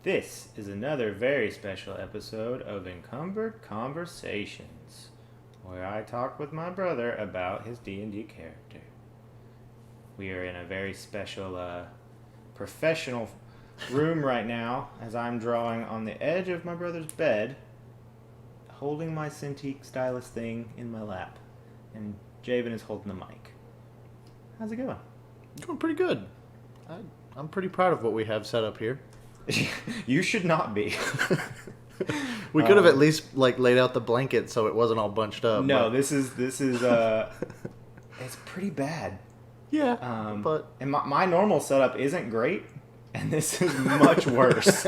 This is another very special episode of Encumbered Conversations, where I talk with my brother about his D&D character. We are in a very special, professional room right now, as I'm drawing on the edge of my brother's bed, holding my Cintiq stylus thing in my lap, and Javen is holding the mic. How's it going? Going pretty good. I'm pretty proud of what we have set up here. You should not be. We could have at least laid out the blanket so it wasn't all bunched up. No, but... this is it's pretty bad. Yeah, but and my normal setup isn't great, and this is much worse.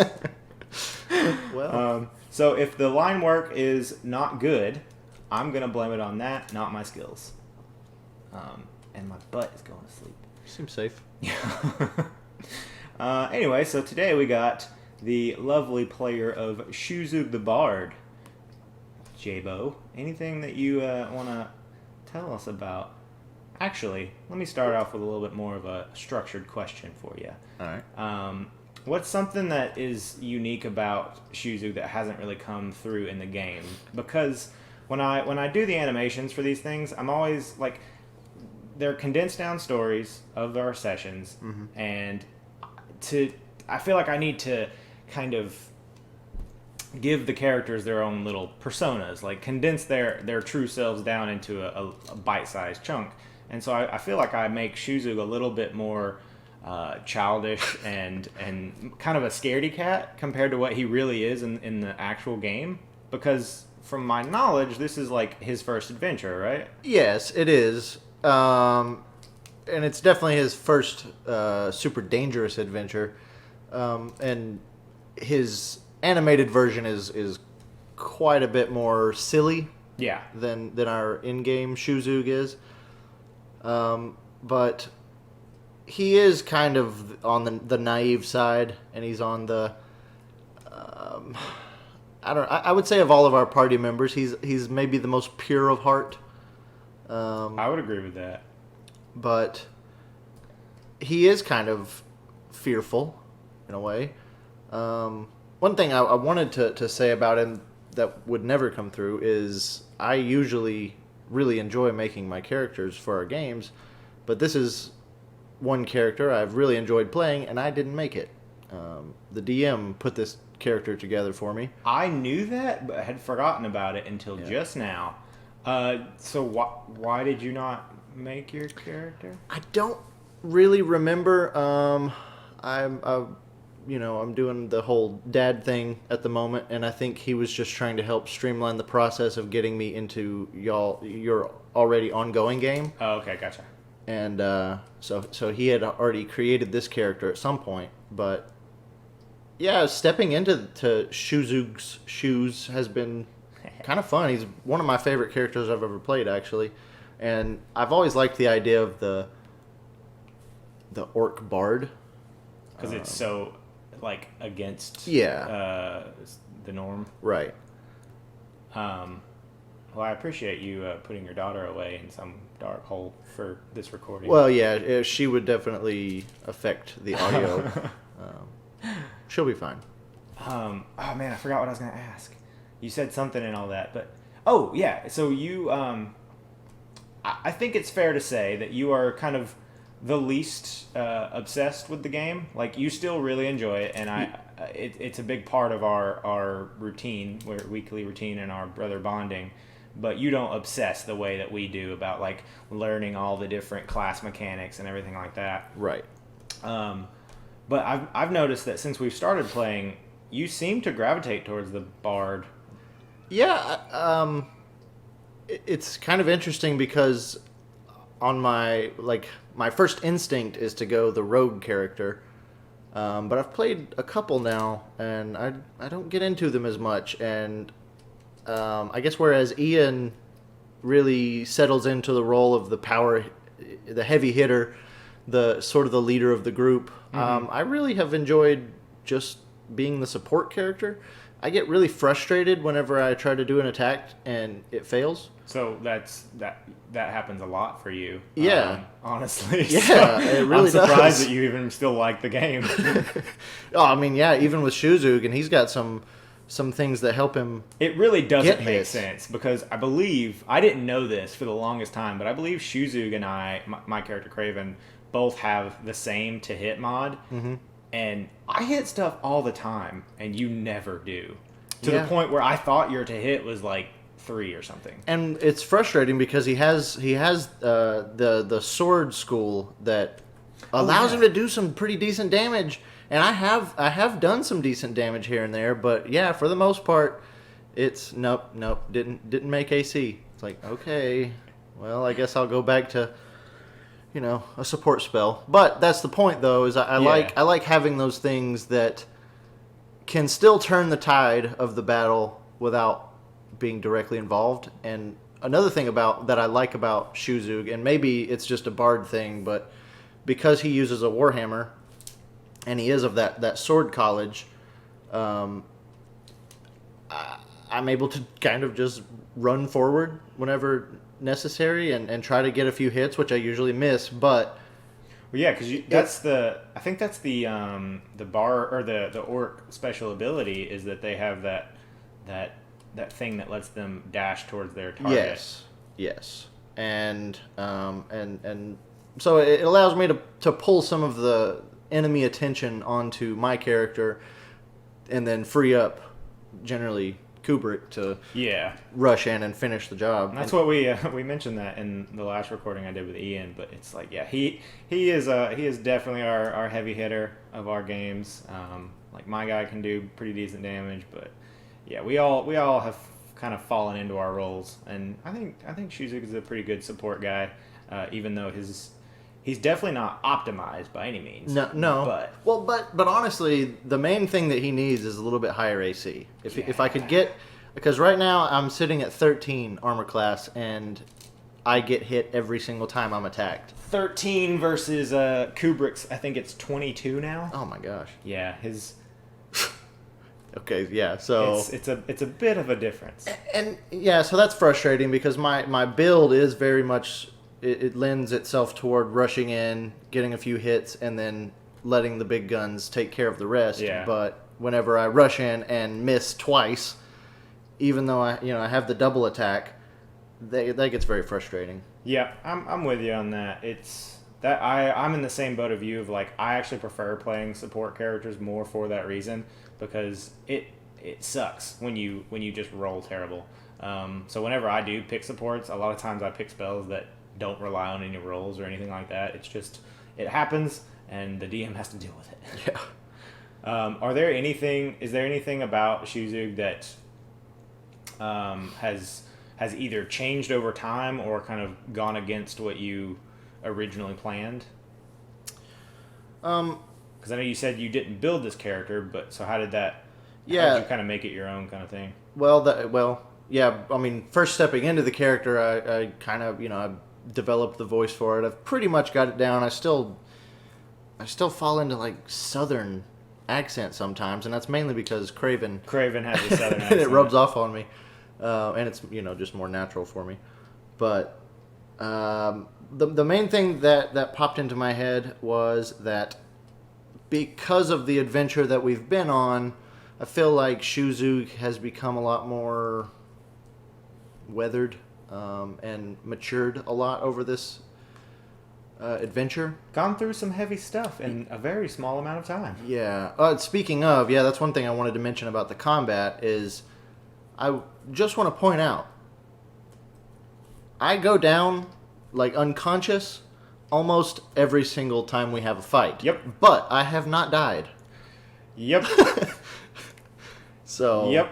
Well, so if the line work is not good, I'm gonna blame it on that, not my skills. And my butt is going to sleep. Seems safe. Anyway, so today we got the lovely player of Shuzug the Bard. Jabo, anything that you want to tell us about? Actually, let me start off with a little bit more of a structured question for you. All right. What's something that is unique about Shuzug that hasn't really come through in the game? Because when I do the animations for these things, I'm always like, they're condensed down stories of our sessions, and I feel like I need to kind of give the characters their own little personas, like condense their true selves down into a bite-sized chunk. And so I feel like I make Shuzug a little bit more childish and kind of a scaredy cat compared to what he really is in the actual game. Because from my knowledge, this is like his first adventure, right? Yes, it is. And it's definitely his first super dangerous adventure. And his animated version is quite a bit more silly. Yeah. Than our in-game Shuzug is. But he is kind of on the naive side, and he's on the I would say of all of our party members, he's maybe the most pure of heart. I would agree with that. But he is kind of fearful, in a way. One thing I wanted to say about him that would never come through is I usually really enjoy making my characters for our games, but this is one character I've really enjoyed playing, and I didn't make it. The DM put this character together for me. I knew that, but had forgotten about it until just now. So why did you not make your character? I don't really remember. I'm doing the whole dad thing at the moment, and I think he was just trying to help streamline the process of getting me into your already ongoing game. Oh, okay, gotcha. And so he had already created this character at some point, but yeah, stepping into Shuzug's shoes has been kind of fun. He's one of my favorite characters I've ever played, actually. And I've always liked the idea of the orc bard. Because it's so, like, against the norm. Right. Well, I appreciate you putting your daughter away in some dark hole for this recording. Well, yeah, she would definitely affect the audio. She'll be fine. Oh, man, I forgot what I was going to ask. You said something and all that, but... Oh, yeah, so you... I think it's fair to say that you are kind of the least obsessed with the game. Like, you still really enjoy it, and it's a big part of our routine, our weekly routine and our brother bonding. But you don't obsess the way that we do about, like, learning all the different class mechanics and everything like that. Right. But I've noticed that since we've started playing, you seem to gravitate towards the bard. Yeah, it's kind of interesting because on my first instinct is to go the rogue character, but I've played a couple now, and I don't get into them as much, and I guess whereas Ian really settles into the role of the heavy hitter, the sort of the leader of the group, I really have enjoyed just being the support character. I get really frustrated whenever I try to do an attack and it fails. So that happens a lot for you. Yeah. Honestly. Yeah, So it really I'm surprised does. that you even still like the game. Oh, I mean, yeah, even with Shuzug, and he's got some things that help him. It really doesn't Get make hit. sense because I believe, I didn't know this for the longest time, but I believe Shuzug and my character Craven, both have the same to hit mod. Mm-hmm. And I hit stuff all the time, and you never do. To the point where I thought your to hit was like 3 or something. And it's frustrating because he has the sword school that allows him to do some pretty decent damage. And I have done some decent damage here and there, but yeah, for the most part, it's nope, didn't make AC. It's like, okay, well, I guess I'll go back to, a support spell. But that's the point, though, is I like having those things that can still turn the tide of the battle without being directly involved. And another thing that I like about Shuzug, and maybe it's just a bard thing, but because he uses a warhammer, and he is of that sword college, I'm able to kind of just run forward whenever necessary and try to get a few hits, which I usually miss. But well, yeah, because I think that's the bar or the orc special ability is that they have that thing that lets them dash towards their target. Yes, and so it allows me to pull some of the enemy attention onto my character, and then free up generally Kubrick to rush in and finish the job. And that's what we mentioned that in the last recording I did with Ian. But it's like, yeah, he is definitely our heavy hitter of our games. Like my guy can do pretty decent damage, but yeah, we all have kind of fallen into our roles, and I think Shuzug is a pretty good support guy, even though he's definitely not optimized by any means. No. But honestly, the main thing that he needs is a little bit higher AC. If I could get, because right now I'm sitting at 13 armor class, and I get hit every single time I'm attacked. 13 versus Kubrick's, I think it's 22 now. Oh my gosh. Yeah, his. Okay, yeah. So it's a bit of a difference. And yeah, so that's frustrating because my build is very much. It lends itself toward rushing in, getting a few hits, and then letting the big guns take care of the rest. Yeah. But whenever I rush in and miss twice, even though I have the double attack, that gets very frustrating. Yeah, I'm with you on that. It's that I'm in the same boat of you of like I actually prefer playing support characters more for that reason because it sucks when you just roll terrible. So whenever I do pick supports, a lot of times I pick spells that don't rely on any rolls or anything like that. It's just it happens, and the DM has to deal with it. Yeah. Is there anything about Shuzug that has either changed over time or kind of gone against what you originally planned? Because I know you said you didn't build this character, but so how did that? Yeah. How did you kind of make it your own kind of thing? Yeah. I mean, first stepping into the character, I kind of I developed the voice for it. I've pretty much got it down. I still fall into like southern accent sometimes, and that's mainly because Craven has a southern accent. and it rubs off on me, and it's just more natural for me. But the main thing that popped into my head was that because of the adventure that we've been on, I feel like Shuzug has become a lot more weathered and matured a lot over this adventure. Gone through some heavy stuff in a very small amount of time. Yeah. Speaking of, that's one thing I wanted to mention about the combat is I just want to point out I go down like unconscious almost every single time we have a fight. Yep. But I have not died. Yep. So. Yep.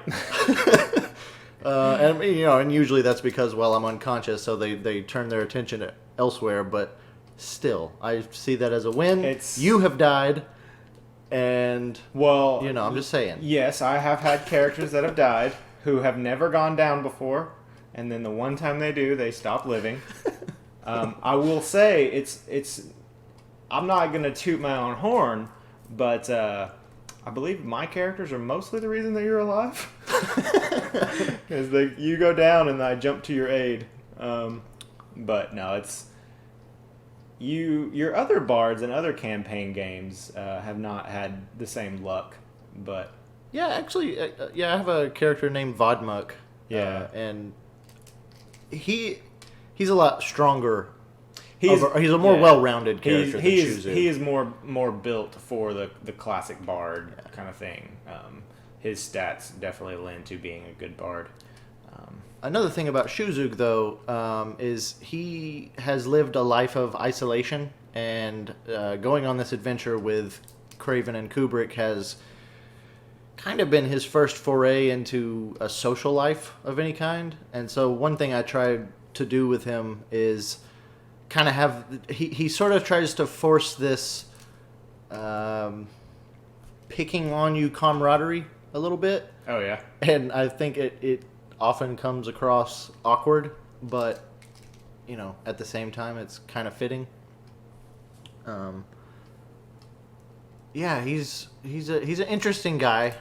And usually that's because I'm unconscious, so they turn their attention elsewhere. But still, I see that as a win. You have died, and I'm just saying. Yes, I have had characters that have died who have never gone down before, and then the one time they do, they stop living. I will say it's. I'm not gonna toot my own horn, but I believe my characters are mostly the reason that you're alive. Because you go down and I jump to your aid. But no, it's your other bards and other campaign games have not had the same luck. But yeah, actually, I have a character named Vodmuk. Yeah, and he's a lot stronger. He's a more yeah. well-rounded character than Shuzug. He is more built for the classic bard kind of thing. His stats definitely lend to being a good bard. Another thing about Shuzug, though, is he has lived a life of isolation, and going on this adventure with Craven and Kubrick has kind of been his first foray into a social life of any kind. And so one thing I tried to do with him is kind of have... He sort of tries to force this picking on you camaraderie a little bit. Oh, yeah. And I think it often comes across awkward, but, you know, at the same time, it's kind of fitting. Yeah, he's an interesting guy.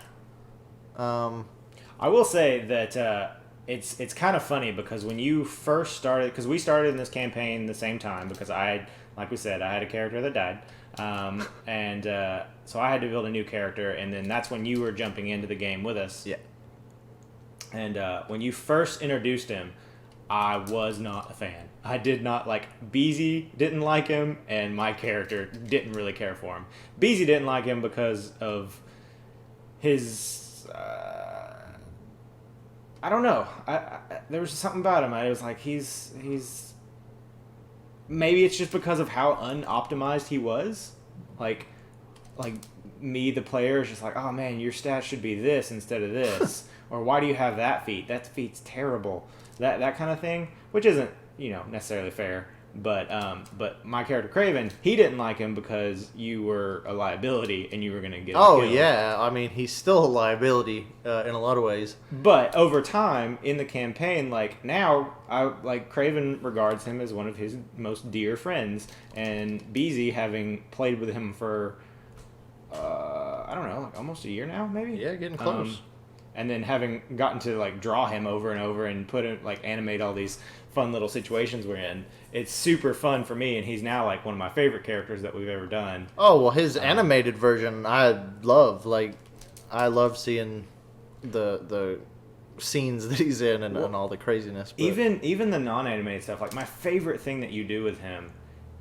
I will say that it's kind of funny because when you first started, because we started in this campaign the same time, because like we said, I had a character that died, and so I had to build a new character, and then that's when you were jumping into the game with us. Yeah. And when you first introduced him, I was not a fan. I did not like... Beezy didn't like him, and my character didn't really care for him. Beezy didn't like him because of his... I don't know. There was something about him. I was like, he's... Maybe it's just because of how unoptimized he was. Like me, the player, is just like, oh man, your stats should be this instead of this. Or why do you have that feat? That feat's terrible. That kind of thing, which isn't, necessarily fair. But my character Craven, he didn't like him because you were a liability and you were gonna get him killed. Yeah, I mean, he's still a liability in a lot of ways. But over time in the campaign, now Craven regards him as one of his most dear friends, and Beezy, having played with him for I don't know, almost a year now, maybe. Yeah, getting close. And then having gotten to draw him over and over and put it animate all these fun little situations we're in, it's super fun for me, and he's now one of my favorite characters that we've ever done. Oh well, his animated version I love. I love seeing the scenes that he's in and all the craziness. But... Even the non-animated stuff. My favorite thing that you do with him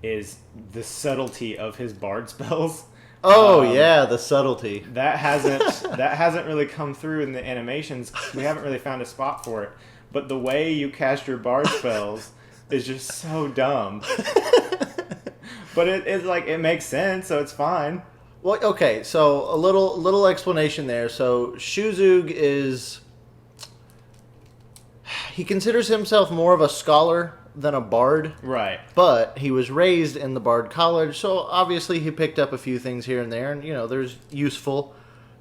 is the subtlety of his bard spells. Oh yeah, the subtlety. That hasn't really come through in the animations. We haven't really found a spot for it. But the way you cast your bard spells is just so dumb. But it makes sense, so it's fine. Well, okay, so a little explanation there. So Shuzug he considers himself more of a scholar than a bard. Right. But he was raised in the Bard College, so obviously he picked up a few things here and there, and there's useful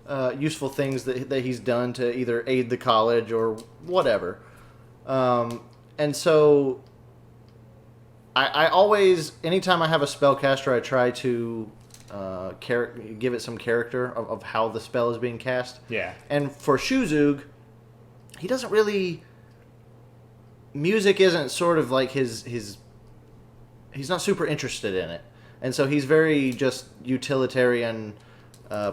things that he's done to either aid the college or whatever. And so I always, anytime I have a spellcaster, I try to give it some character of how the spell is being cast. Yeah. And for Shuzug, he doesn't really... Music isn't sort of his he's not super interested in it, and so he's very just utilitarian,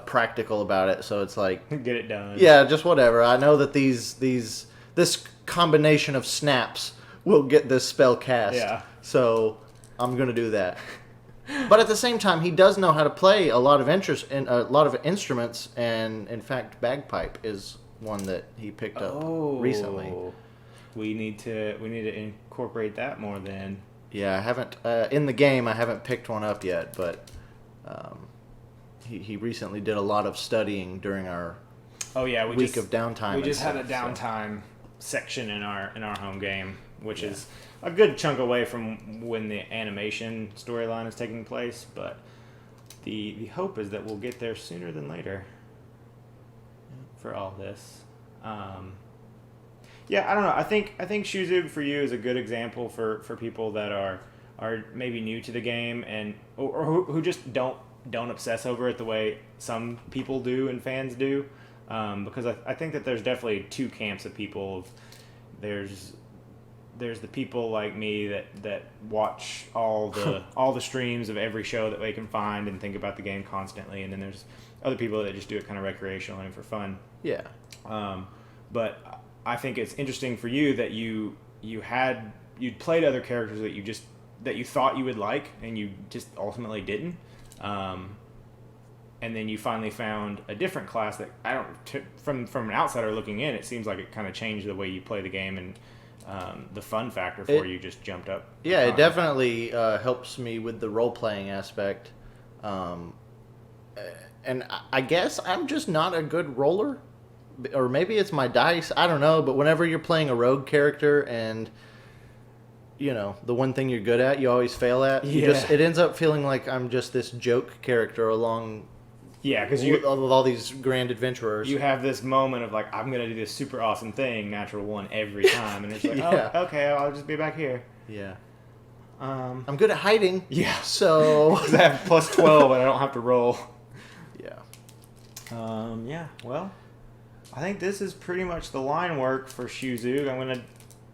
practical about it. So it's get it done. Yeah, just whatever. I know that this combination of snaps will get this spell cast. Yeah. So I'm gonna do that. But at the same time, he does know how to play a lot of instruments, and in fact, bagpipe is one that he picked up recently. We need to incorporate that more then. Yeah, I haven't in the game. I haven't picked one up yet, but he recently did a lot of studying during our week of downtime. We just had a downtime section in our home game, which is a good chunk away from when the animation storyline is taking place. But the hope is that we'll get there sooner than later for all this. Yeah, I don't know. I think Shuzug for you is a good example for people that are maybe new to the game and or who just don't don't obsess over it the way some people do and fans do, because I think that there's definitely two camps of people. There's the people like me that watch all the streams of every show that they can find and think about the game constantly, and then there's other people that just do it kind of recreationally and for fun. Yeah. But I think it's interesting for you that you'd played other characters that you thought you would like and you just ultimately didn't. And then you finally found a different class that from an outsider looking in, it seems like it kind of changed the way you play the game, and the fun factor for you just jumped up. Yeah, it definitely helps me with the role-playing aspect. And I guess I'm just not a good roller, or maybe it's my dice, I don't know, but whenever you're playing a rogue character and the one thing you're good at, you always fail at. It ends up feeling like I'm just this joke character along. Yeah, because with all these grand adventurers. You have this moment of like, I'm gonna do this super awesome thing, natural one every time, and it's like, oh, okay, I'll just be back here. Yeah. I'm good at hiding. Yeah. So I have plus 12 and I don't have to roll. Yeah. Yeah. Well, I think this is pretty much the line work for Shuzug. I'm gonna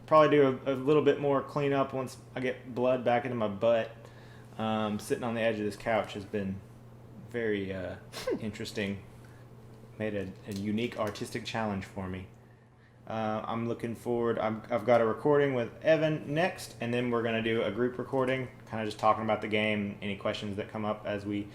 probably do a little bit more cleanup once I get blood back into my butt. Sitting on the edge of this couch has been very interesting. Made a unique artistic challenge for me. I'm looking forward. I've got a recording with Evan next, and then we're gonna do a group recording, kind of just talking about the game, any questions that come up as we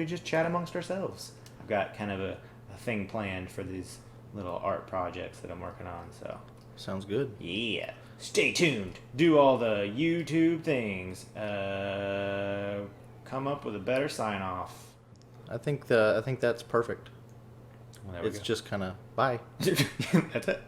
just chat amongst ourselves. I've got kind of a thing planned for these little art projects that I'm working on. So sounds good. Yeah. Stay tuned. Do all the YouTube things. Come up with a better sign off. I think that's perfect. Well, it's just kind of bye. That's it.